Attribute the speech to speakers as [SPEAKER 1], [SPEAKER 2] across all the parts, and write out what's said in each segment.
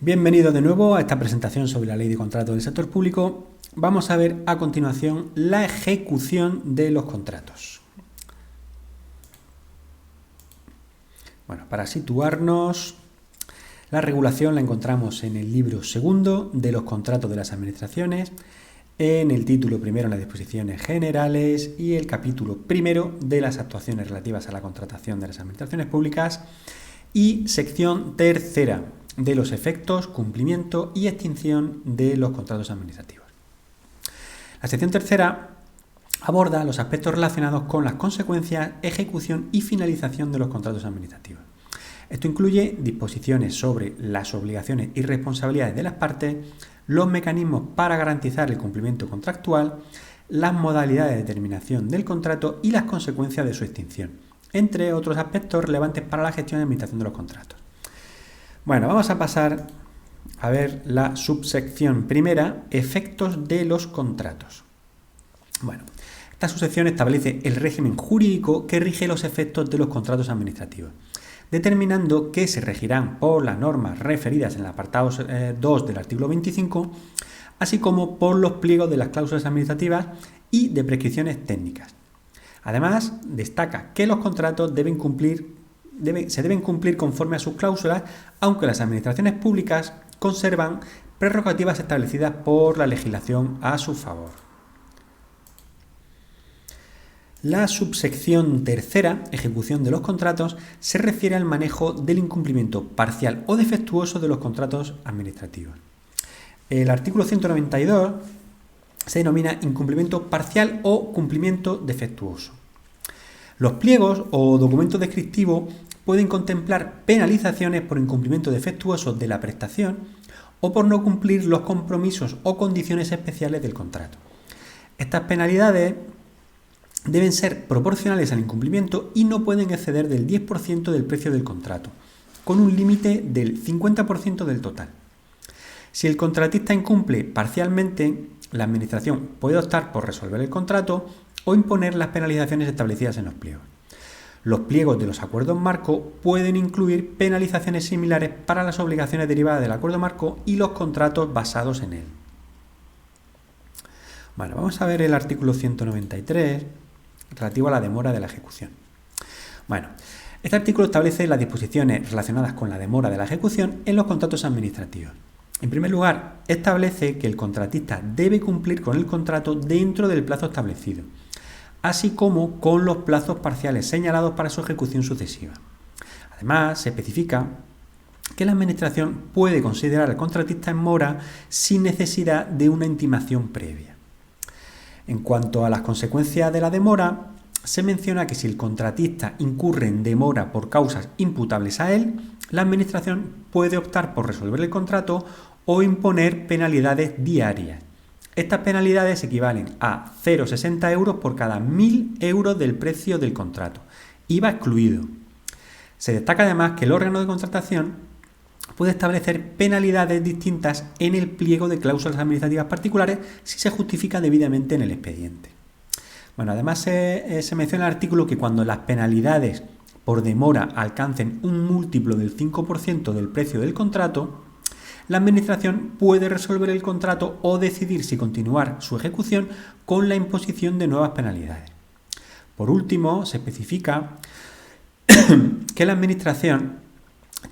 [SPEAKER 1] Bienvenido de nuevo a esta presentación sobre la Ley de Contratos del Sector Público. Vamos a ver a continuación la ejecución de los contratos. Bueno, para situarnos, la regulación la encontramos en el libro segundo de los contratos de las administraciones, en el título primero en las disposiciones generales y el capítulo primero de las actuaciones relativas a la contratación de las administraciones públicas y sección tercera de los efectos, cumplimiento y extinción de los contratos administrativos. La sección tercera aborda los aspectos relacionados con las consecuencias, ejecución y finalización de los contratos administrativos. Esto incluye disposiciones sobre las obligaciones y responsabilidades de las partes, los mecanismos para garantizar el cumplimiento contractual, las modalidades de determinación del contrato y las consecuencias de su extinción, entre otros aspectos relevantes para la gestión y administración de los contratos. Bueno, vamos a pasar a ver la subsección primera, efectos de los contratos. Bueno, esta subsección establece el régimen jurídico que rige los efectos de los contratos administrativos, determinando que se regirán por las normas referidas en el apartado 2 del artículo 25, así como por los pliegos de las cláusulas administrativas y de prescripciones técnicas. Además, destaca que los contratos se deben cumplir conforme a sus cláusulas, aunque las administraciones públicas conservan prerrogativas establecidas por la legislación a su favor. La subsección tercera, ejecución de los contratos, se refiere al manejo del incumplimiento parcial o defectuoso de los contratos administrativos. El artículo 192 se denomina incumplimiento parcial o cumplimiento defectuoso. Los pliegos o documentos descriptivos pueden contemplar penalizaciones por incumplimiento defectuoso de la prestación o por no cumplir los compromisos o condiciones especiales del contrato. Estas penalidades deben ser proporcionales al incumplimiento y no pueden exceder del 10% del precio del contrato, con un límite del 50% del total. Si el contratista incumple parcialmente, la Administración puede optar por resolver el contrato o imponer las penalizaciones establecidas en los pliegos. Los pliegos de los acuerdos marco pueden incluir penalizaciones similares para las obligaciones derivadas del acuerdo marco y los contratos basados en él. Bueno, vamos a ver el artículo 193 relativo a la demora de la ejecución. Bueno, este artículo establece las disposiciones relacionadas con la demora de la ejecución en los contratos administrativos. En primer lugar, establece que el contratista debe cumplir con el contrato dentro del plazo establecido, así como con los plazos parciales señalados para su ejecución sucesiva. Además, se especifica que la Administración puede considerar al contratista en mora sin necesidad de una intimación previa. En cuanto a las consecuencias de la demora, se menciona que si el contratista incurre en demora por causas imputables a él, la Administración puede optar por resolver el contrato o imponer penalidades diarias. Estas penalidades equivalen a 0,60 euros por cada 1.000 euros del precio del contrato, IVA excluido. Se destaca además que el órgano de contratación puede establecer penalidades distintas en el pliego de cláusulas administrativas particulares si se justifica debidamente en el expediente. Bueno, además se menciona en el artículo que cuando las penalidades por demora alcancen un múltiplo del 5% del precio del contrato, la Administración puede resolver el contrato o decidir si continuar su ejecución con la imposición de nuevas penalidades. Por último, se especifica que la Administración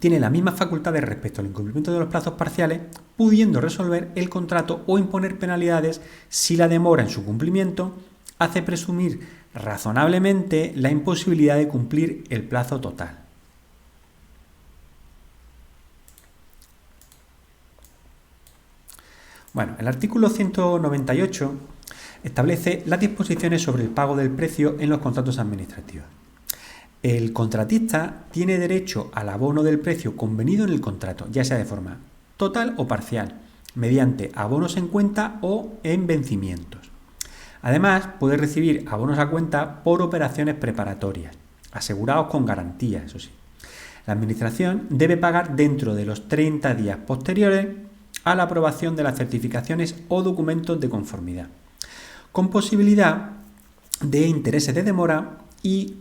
[SPEAKER 1] tiene las mismas facultades respecto al incumplimiento de los plazos parciales, pudiendo resolver el contrato o imponer penalidades si la demora en su cumplimiento hace presumir razonablemente la imposibilidad de cumplir el plazo total. Bueno, el artículo 198 establece las disposiciones sobre el pago del precio en los contratos administrativos. El contratista tiene derecho al abono del precio convenido en el contrato, ya sea de forma total o parcial, mediante abonos en cuenta o en vencimientos. Además, puede recibir abonos a cuenta por operaciones preparatorias, asegurados con garantía, eso sí. La Administración debe pagar dentro de los 30 días posteriores a la aprobación de las certificaciones o documentos de conformidad, con posibilidad de intereses de demora y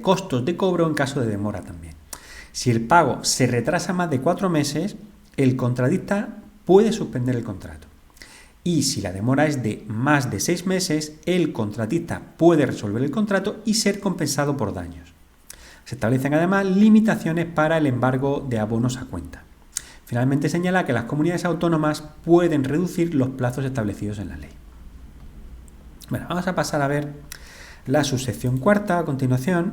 [SPEAKER 1] costos de cobro en caso de demora también. Si el pago se retrasa más de 4 meses, el contratista puede suspender el contrato. Y si la demora es de más de 6 meses, el contratista puede resolver el contrato y ser compensado por daños. Se establecen además limitaciones para el embargo de abonos a cuenta. Finalmente señala que las comunidades autónomas pueden reducir los plazos establecidos en la ley. Bueno, vamos a pasar a ver la subsección cuarta a continuación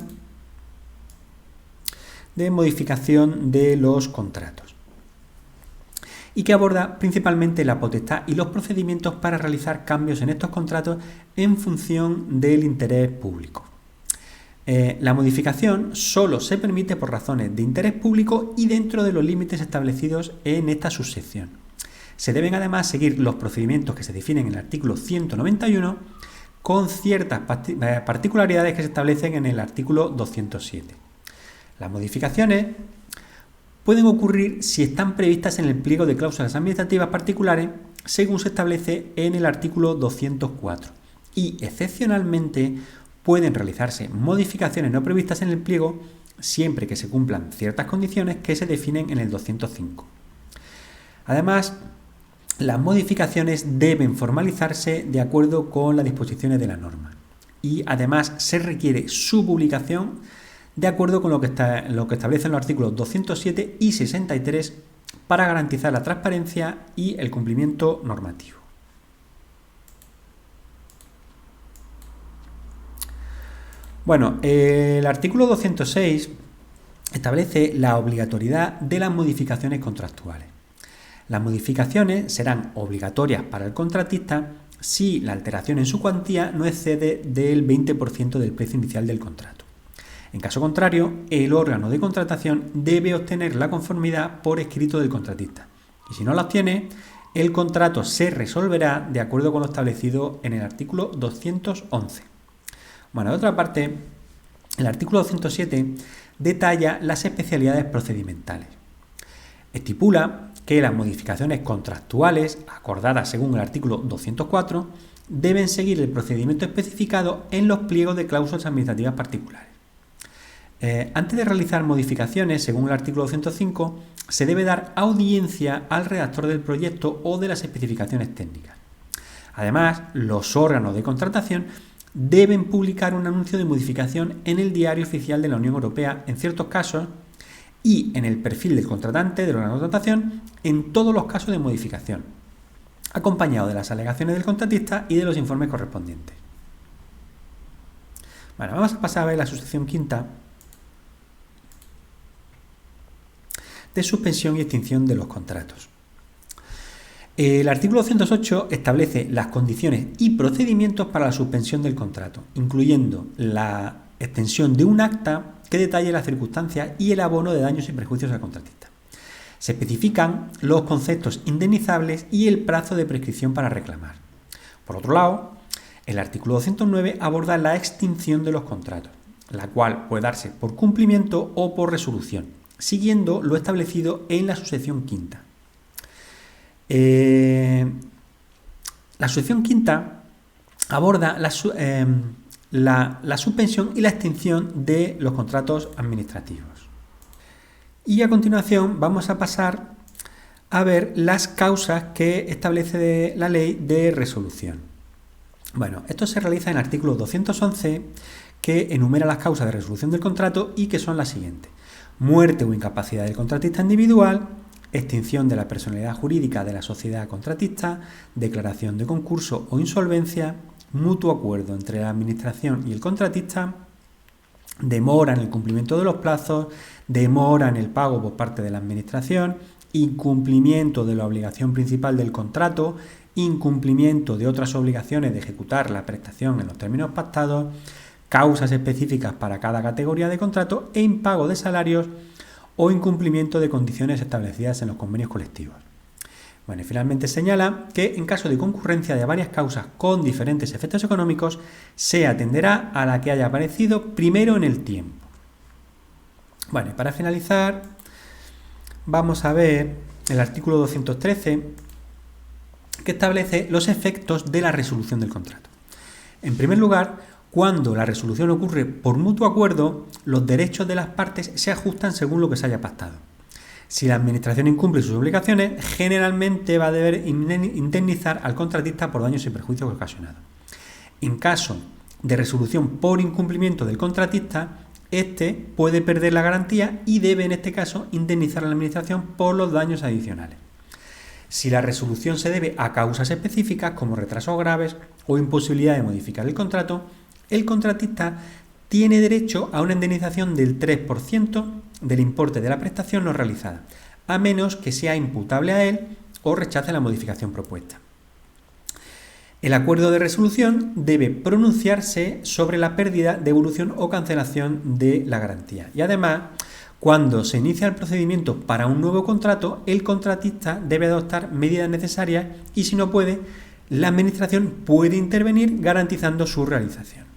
[SPEAKER 1] de modificación de los contratos y que aborda principalmente la potestad y los procedimientos para realizar cambios en estos contratos en función del interés público. La modificación solo se permite por razones de interés público y dentro de los límites establecidos en esta subsección. Se deben además seguir los procedimientos que se definen en el artículo 191 con ciertas particularidades que se establecen en el artículo 207. Las modificaciones pueden ocurrir si están previstas en el pliego de cláusulas administrativas particulares según se establece en el artículo 204 y, excepcionalmente, pueden realizarse modificaciones no previstas en el pliego siempre que se cumplan ciertas condiciones que se definen en el 205. Además, las modificaciones deben formalizarse de acuerdo con las disposiciones de la norma y además se requiere su publicación de acuerdo con lo que establecen los artículos 207 y 63 para garantizar la transparencia y el cumplimiento normativo. Bueno, el artículo 206 establece la obligatoriedad de las modificaciones contractuales. Las modificaciones serán obligatorias para el contratista si la alteración en su cuantía no excede del 20% del precio inicial del contrato. En caso contrario, el órgano de contratación debe obtener la conformidad por escrito del contratista. Y si no la obtiene, el contrato se resolverá de acuerdo con lo establecido en el artículo 211. Bueno, de otra parte, el artículo 207 detalla las especialidades procedimentales. Estipula que las modificaciones contractuales acordadas según el artículo 204 deben seguir el procedimiento especificado en los pliegos de cláusulas administrativas particulares. Antes de realizar modificaciones según el artículo 205, se debe dar audiencia al redactor del proyecto o de las especificaciones técnicas. Además, los órganos de contratación deben publicar un anuncio de modificación en el Diario Oficial de la Unión Europea en ciertos casos y en el perfil del contratante del órgano de contratación en todos los casos de modificación, acompañado de las alegaciones del contratista y de los informes correspondientes. Bueno, vamos a pasar a ver la subsección quinta de suspensión y extinción de los contratos. El artículo 208 establece las condiciones y procedimientos para la suspensión del contrato, incluyendo la extensión de un acta que detalle las circunstancias y el abono de daños y perjuicios al contratista. Se especifican los conceptos indemnizables y el plazo de prescripción para reclamar. Por otro lado, el artículo 209 aborda la extinción de los contratos, la cual puede darse por cumplimiento o por resolución, siguiendo lo establecido en la subsección quinta. La subsección quinta aborda la suspensión y la extinción de los contratos administrativos. Y a continuación vamos a pasar a ver las causas que establece la ley de resolución. Bueno, esto se realiza en el artículo 211, que enumera las causas de resolución del contrato y que son las siguientes: muerte o incapacidad del contratista individual, extinción de la personalidad jurídica de la sociedad contratista, declaración de concurso o insolvencia, mutuo acuerdo entre la administración y el contratista, demora en el cumplimiento de los plazos, demora en el pago por parte de la administración, incumplimiento de la obligación principal del contrato, incumplimiento de otras obligaciones de ejecutar la prestación en los términos pactados, causas específicas para cada categoría de contrato e impago de salarios o incumplimiento de condiciones establecidas en los convenios colectivos. Bueno, y finalmente señala que en caso de concurrencia de varias causas con diferentes efectos económicos, se atenderá a la que haya aparecido primero en el tiempo. Bueno, y para finalizar, vamos a ver el artículo 213, que establece los efectos de la resolución del contrato. En primer lugar, cuando la resolución ocurre por mutuo acuerdo, los derechos de las partes se ajustan según lo que se haya pactado. Si la Administración incumple sus obligaciones, generalmente va a deber indemnizar al contratista por daños y perjuicios ocasionados. En caso de resolución por incumplimiento del contratista, este puede perder la garantía y debe, en este caso, indemnizar a la Administración por los daños adicionales. Si la resolución se debe a causas específicas, como retrasos graves o imposibilidad de modificar el contrato, el contratista tiene derecho a una indemnización del 3% del importe de la prestación no realizada, a menos que sea imputable a él o rechace la modificación propuesta. El acuerdo de resolución debe pronunciarse sobre la pérdida, devolución o cancelación de la garantía. Y además, cuando se inicia el procedimiento para un nuevo contrato, el contratista debe adoptar medidas necesarias y, si no puede, la Administración puede intervenir garantizando su realización.